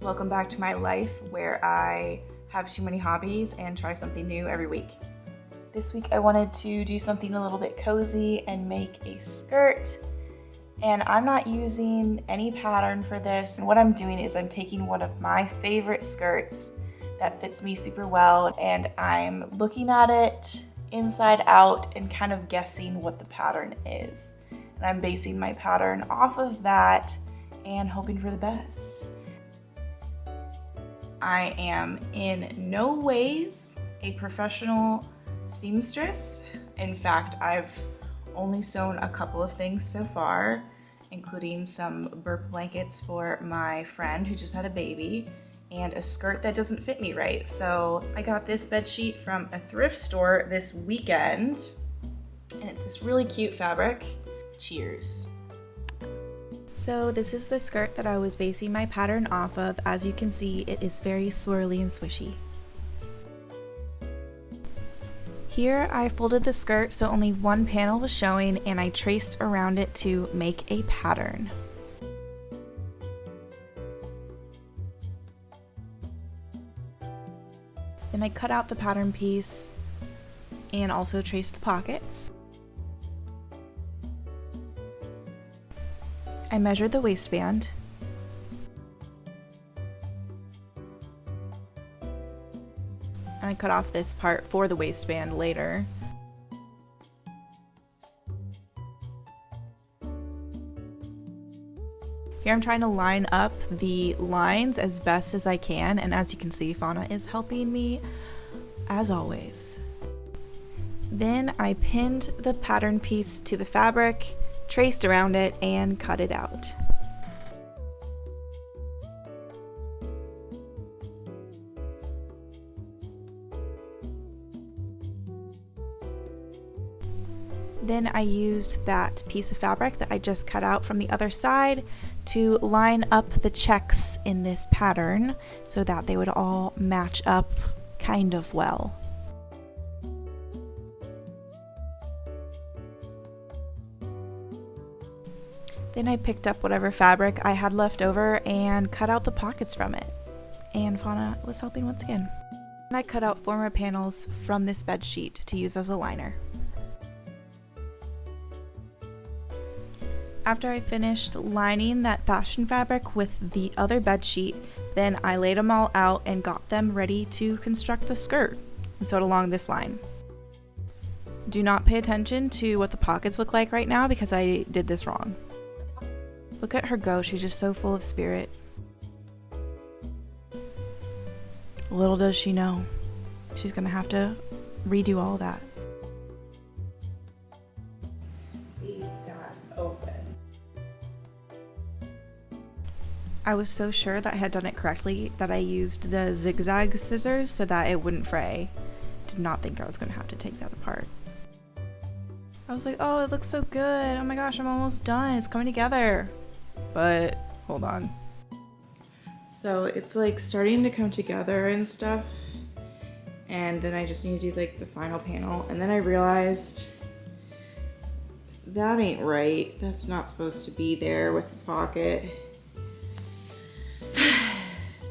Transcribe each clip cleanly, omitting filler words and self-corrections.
Welcome back to my life where I have too many hobbies and try something new every week. This week I wanted to do something a little bit cozy and make a skirt. And I'm not using any pattern for this. And what I'm doing is I'm taking one of my favorite skirts that fits me super well and I'm looking at it inside out and kind of guessing what the pattern is. And I'm basing my pattern off of that and hoping for the best. I am in no ways a professional seamstress. In fact, I've only sewn a couple of things so far, including some burp blankets for my friend who just had a baby and a skirt that doesn't fit me right. So I got this bed sheet from a thrift store this weekend and it's this really cute fabric. Cheers. So this is the skirt that I was basing my pattern off of. As you can see, it is very swirly and swishy. Here I folded the skirt so only one panel was showing and I traced around it to make a pattern. Then I cut out the pattern piece and also traced the pockets. I measured the waistband. And I cut off this part for the waistband later. Here I'm trying to line up the lines as best as I can, and as you can see, Fauna is helping me as always. Then I pinned the pattern piece to the fabric, traced around it, and cut it out. Then I used that piece of fabric that I just cut out from the other side to line up the checks in this pattern so that they would all match up kind of well. Then I picked up whatever fabric I had left over and cut out the pockets from it. And Fauna was helping once again. And I cut out 4 more panels from this bed sheet to use as a liner. After I finished lining that fashion fabric with the other bed sheet, then I laid them all out and got them ready to construct the skirt and sewed along this line. Do not pay attention to what the pockets look like right now because I did this wrong. Look at her go, she's just so full of spirit. Little does she know, she's gonna have to redo all that. Leave that open. I was so sure that I had done it correctly that I used the zigzag scissors so that it wouldn't fray. Did not think I was gonna have to take that apart. I was like, oh, it looks so good. Oh my gosh, I'm almost done. It's coming together. But hold on. So it's like starting to come together and stuff. And then I just need to do like the final panel. And then I realized that ain't right. That's not supposed to be there with the pocket.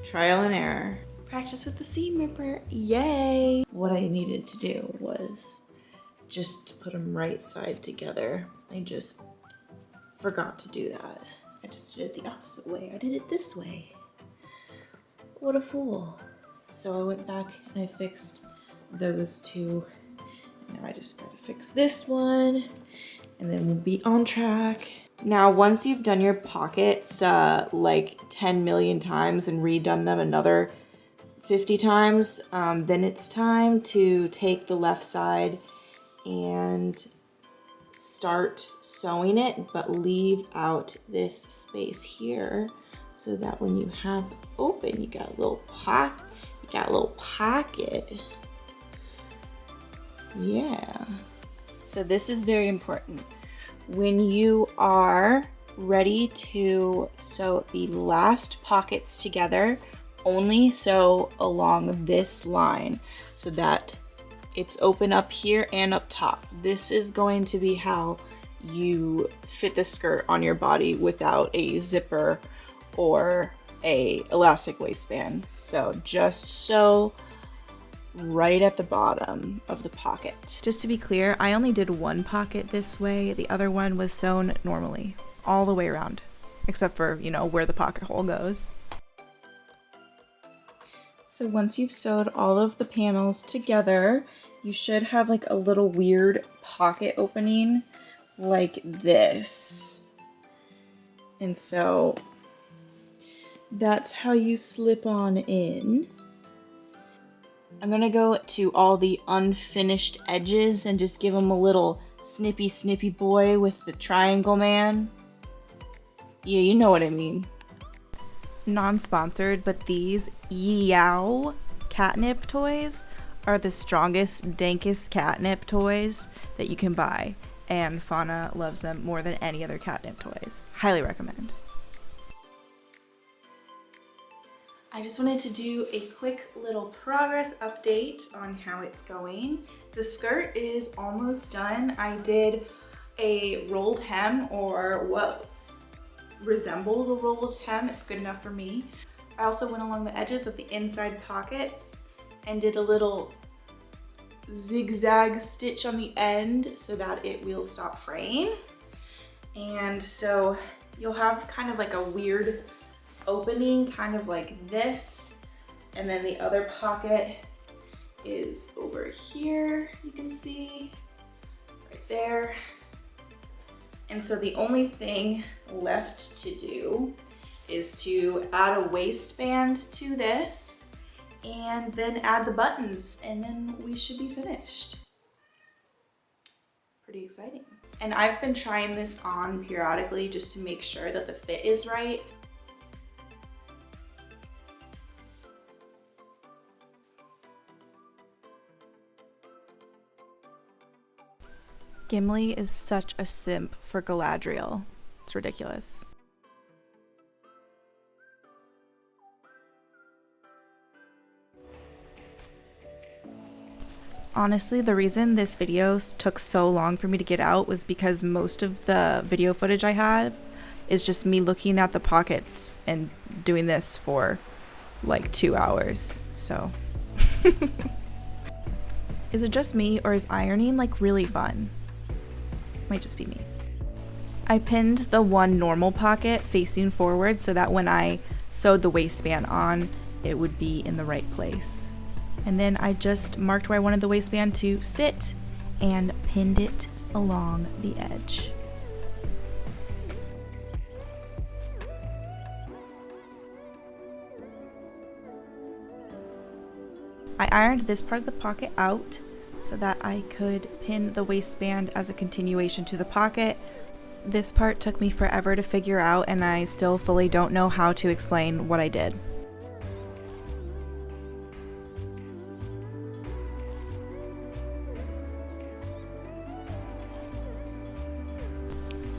Trial and error. Practice with the seam ripper, yay! What I needed to do was just put them right side together. I just forgot to do that. I just did it the opposite way. I did it this way. What a fool. So I went back and I fixed those two. Now I just gotta fix this one and then we'll be on track. Now, once you've done your pockets like 10 million times and redone them another 50 times, then it's time to take the left side and start sewing it, but leave out this space here so that when you have it open, you got a little pocket. Yeah. So this is very important. When you are ready to sew the last pockets together, only sew along this line so that it's open up here and up top. This is going to be how you fit the skirt on your body without a zipper or a elastic waistband. So just sew right at the bottom of the pocket. Just to be clear, I only did one pocket this way. The other one was sewn normally, all the way around, except for, you know, where the pocket hole goes. So once you've sewed all of the panels together, you should have like a little weird pocket opening like this. And so that's how you slip on in. I'm gonna go to all the unfinished edges and just give them a little snippy boy with the triangle man. Yeah, you know what I mean. Non-sponsored, but these meowt catnip toys are the strongest, dankest catnip toys that you can buy. And Fauna loves them more than any other catnip toys. Highly recommend. I just wanted to do a quick little progress update on how it's going. The skirt is almost done. I did a rolled hem, or what resembles a rolled hem. It's good enough for me. I also went along the edges of the inside pockets and did a little zigzag stitch on the end so that it will stop fraying. And so you'll have kind of like a weird opening, kind of like this, and then the other pocket is over here, you can see right there. And so the only thing left to do is to add a waistband to this and then add the buttons, and then we should be finished. Pretty exciting. And I've been trying this on periodically just to make sure that the fit is right. Gimli is such a simp for Galadriel. It's ridiculous. Honestly, the reason this video took so long for me to get out was because most of the video footage I had is just me looking at the pockets and doing this for like 2 hours, so. Is it just me, or is ironing like really fun? Might just be me. I pinned the one normal pocket facing forward so that when I sewed the waistband on, it would be in the right place. And then I just marked where I wanted the waistband to sit and pinned it along the edge. I ironed this part of the pocket out so that I could pin the waistband as a continuation to the pocket. This part took me forever to figure out, and I still fully don't know how to explain what I did.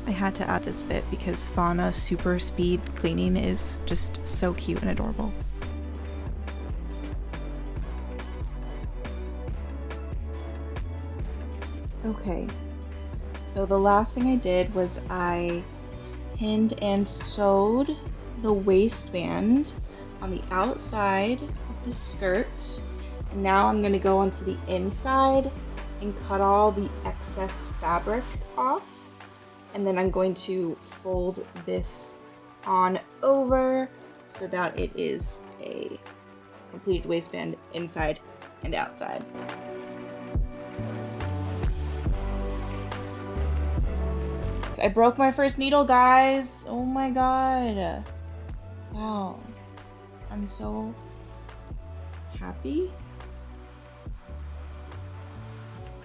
I had to add this bit because Fauna super speed cleaning is just so cute and adorable. Okay, so the last thing I did was I pinned and sewed the waistband on the outside of the skirt, and now I'm going to go onto the inside and cut all the excess fabric off, and then I'm going to fold this on over so that it is a completed waistband inside and outside. I broke my first needle, guys. Oh my god. Wow. I'm so happy.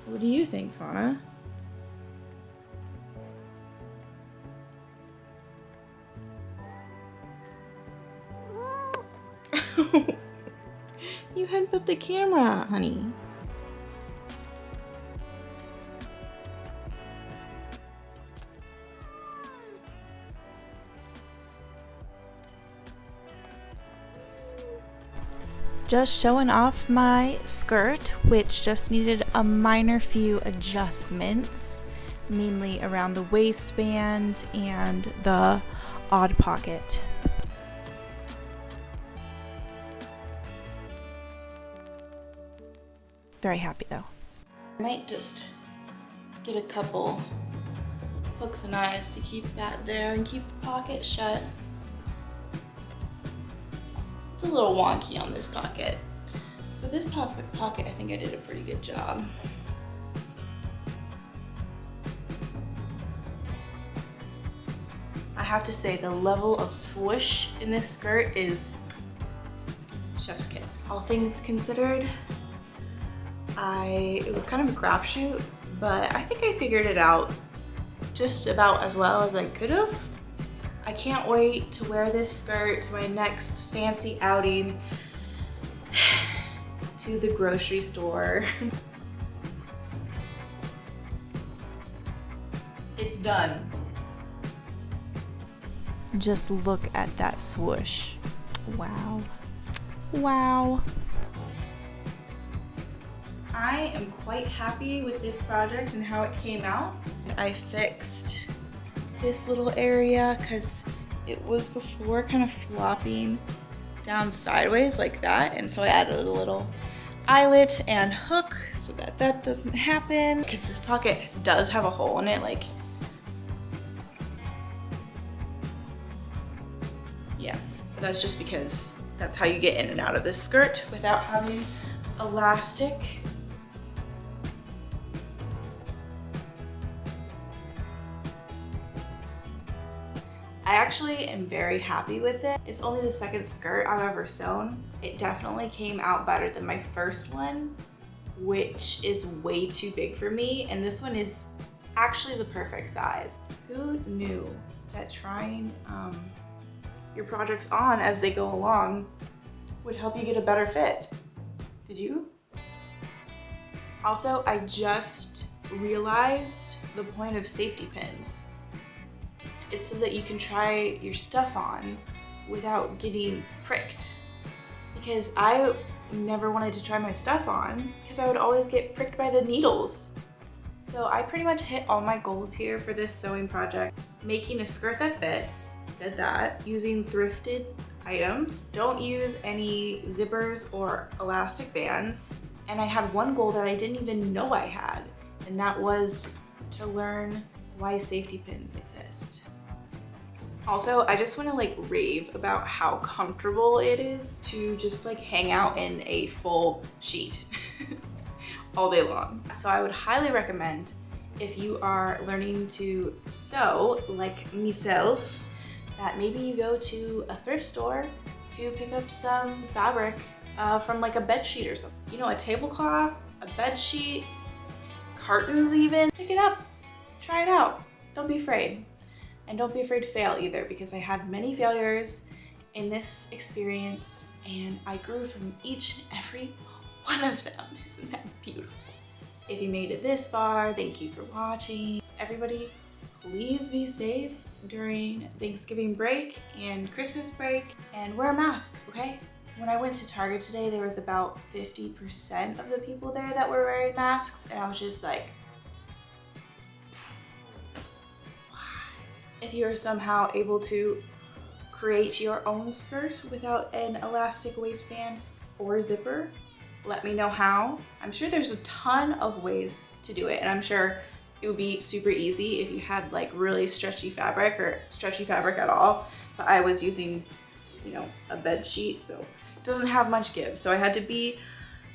What do you think, Fauna? You headbutt the camera, honey. Just showing off my skirt, which just needed a minor few adjustments, mainly around the waistband and the odd pocket. Very happy though. I might just get a couple hooks and eyes to keep that there and keep the pocket shut. It's a little wonky on this pocket, but this pocket I think I did a pretty good job. I have to say the level of swoosh in this skirt is chef's kiss. All things considered, it was kind of a crapshoot, but I think I figured it out just about as well as I could have. I can't wait to wear this skirt to my next fancy outing to the grocery store. It's done. Just look at that swoosh. Wow. Wow. I am quite happy with this project and how it came out. I fixed this little area because it was before kind of flopping down sideways like that, and so I added a little eyelet and hook so that that doesn't happen, because this pocket does have a hole in it, like, yeah, but that's just because that's how you get in and out of this skirt without having elastic. I actually am very happy with it. It's only the second skirt I've ever sewn. It definitely came out better than my first one, which is way too big for me, and this one is actually the perfect size. Who knew that trying your projects on as they go along would help you get a better fit? Did you? Also, I just realized the point of safety pins. It's so that you can try your stuff on without getting pricked. Because I never wanted to try my stuff on because I would always get pricked by the needles. So I pretty much hit all my goals here for this sewing project. Making a skirt that fits, did that. Using thrifted items. Don't use any zippers or elastic bands. And I had one goal that I didn't even know I had, and that was to learn why safety pins exist. Also, I just want to like rave about how comfortable it is to just like hang out in a full sheet all day long. So I would highly recommend, if you are learning to sew like myself, that maybe you go to a thrift store to pick up some fabric from like a bed sheet or something. You know, a tablecloth, a bed sheet, cartons even. Pick it up, try it out. Don't be afraid. And don't be afraid to fail either, because I had many failures in this experience and I grew from each and every one of them. Isn't that beautiful? If you made it this far, thank you for watching. Everybody, please be safe during Thanksgiving break and Christmas break, and wear a mask, okay? When I went to Target today, there was about 50% of the people there that were wearing masks, and I was just like, if you are somehow able to create your own skirt without an elastic waistband or zipper, let me know how. I'm sure there's a ton of ways to do it, and I'm sure it would be super easy if you had like really stretchy fabric or stretchy fabric at all. But I was using, you know, a bed sheet, so it doesn't have much give. So I had to be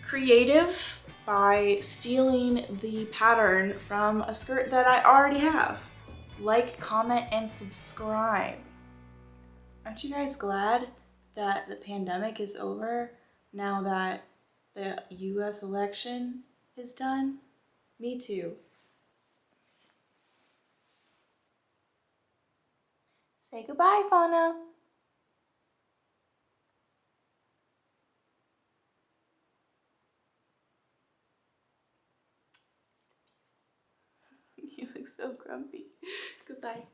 creative by stealing the pattern from a skirt that I already have. Like, comment, and subscribe. Aren't you guys glad that the pandemic is over now that the US election is done? Me too. Say goodbye, Fauna. You look so grumpy. Goodbye.